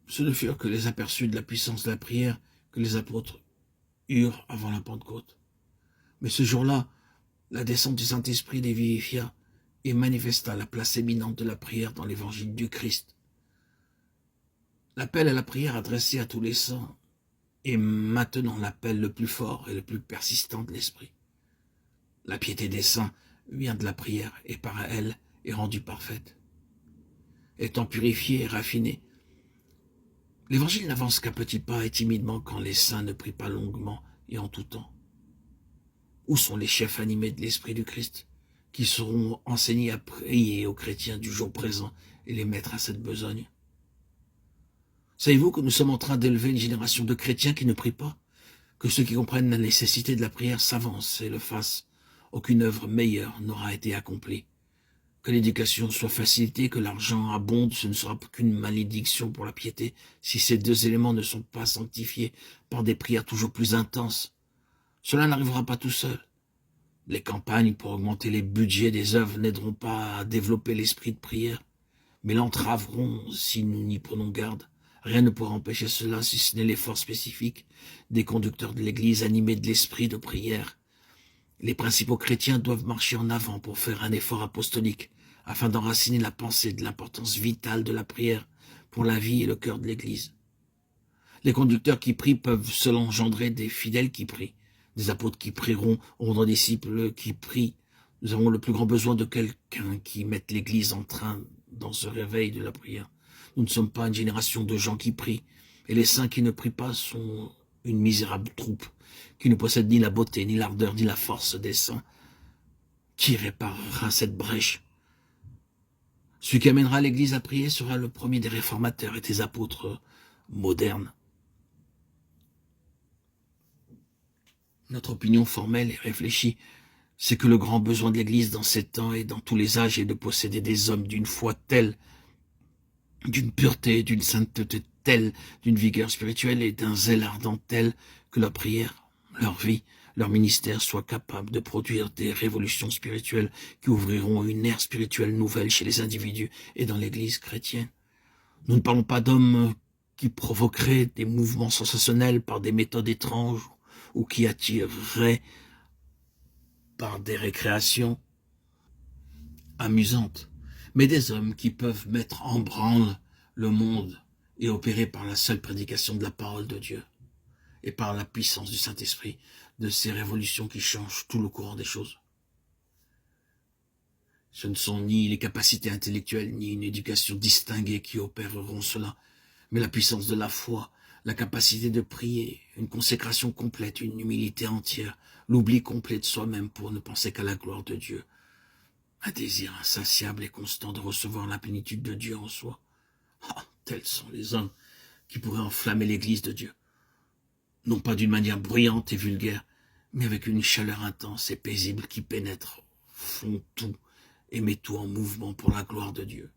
Ce ne furent que les aperçus de la puissance de la prière que les apôtres eurent avant la Pentecôte. Mais ce jour-là, la descente du Saint-Esprit les vivifia et manifesta la place éminente de la prière dans l'évangile du Christ. L'appel à la prière adressé à tous les saints est maintenant l'appel le plus fort et le plus persistant de l'Esprit. La piété des saints vient de la prière et par elle est rendue parfaite. Étant purifiée et raffinée, l'évangile n'avance qu'à petits pas et timidement quand les saints ne prient pas longuement et en tout temps. Où sont les chefs animés de l'Esprit du Christ qui seront enseignés à prier aux chrétiens du jour présent et les mettre à cette besogne? Savez-vous que nous sommes en train d'élever une génération de chrétiens qui ne prient pas? Que ceux qui comprennent la nécessité de la prière s'avancent et le fassent. Aucune œuvre meilleure n'aura été accomplie. Que l'éducation soit facilitée, que l'argent abonde, ce ne sera qu'une malédiction pour la piété si ces deux éléments ne sont pas sanctifiés par des prières toujours plus intenses. Cela n'arrivera pas tout seul. Les campagnes pour augmenter les budgets des œuvres n'aideront pas à développer l'esprit de prière, mais l'entraveront si nous n'y prenons garde. Rien ne pourra empêcher cela si ce n'est l'effort spécifique des conducteurs de l'Église animés de l'esprit de prière. Les principaux chrétiens doivent marcher en avant pour faire un effort apostolique, afin d'enraciner la pensée de l'importance vitale de la prière pour la vie et le cœur de l'Église. Les conducteurs qui prient peuvent seuls engendrer des fidèles qui prient. Des apôtres qui prieront auront des disciples qui prient. Nous avons le plus grand besoin de quelqu'un qui mette l'Église en train dans ce réveil de la prière. Nous ne sommes pas une génération de gens qui prient, et les saints qui ne prient pas sont une misérable troupe, qui ne possède ni la beauté, ni l'ardeur, ni la force des saints. Qui réparera cette brèche? Celui qui amènera l'Église à prier sera le premier des réformateurs et des apôtres modernes. Notre opinion formelle et réfléchie, c'est que le grand besoin de l'Église dans ces temps et dans tous les âges est de posséder des hommes d'une foi telle, d'une pureté, d'une sainteté telle, d'une vigueur spirituelle et d'un zèle ardent tel que leur prière, leur vie, leur ministère soient capables de produire des révolutions spirituelles qui ouvriront une ère spirituelle nouvelle chez les individus et dans l'Église chrétienne. Nous ne parlons pas d'hommes qui provoqueraient des mouvements sensationnels par des méthodes étranges ou qui attireraient par des récréations amusantes, mais des hommes qui peuvent mettre en branle le monde et opérer par la seule prédication de la parole de Dieu et par la puissance du Saint-Esprit de ces révolutions qui changent tout le courant des choses. Ce ne sont ni les capacités intellectuelles ni une éducation distinguée qui opéreront cela, mais la puissance de la foi, la capacité de prier, une consécration complète, une humilité entière, l'oubli complet de soi-même pour ne penser qu'à la gloire de Dieu, un désir insatiable et constant de recevoir la plénitude de Dieu en soi. Ah, tels sont les hommes qui pourraient enflammer l'Église de Dieu, non pas d'une manière bruyante et vulgaire, mais avec une chaleur intense et paisible qui pénètre, fond tout et met tout en mouvement pour la gloire de Dieu.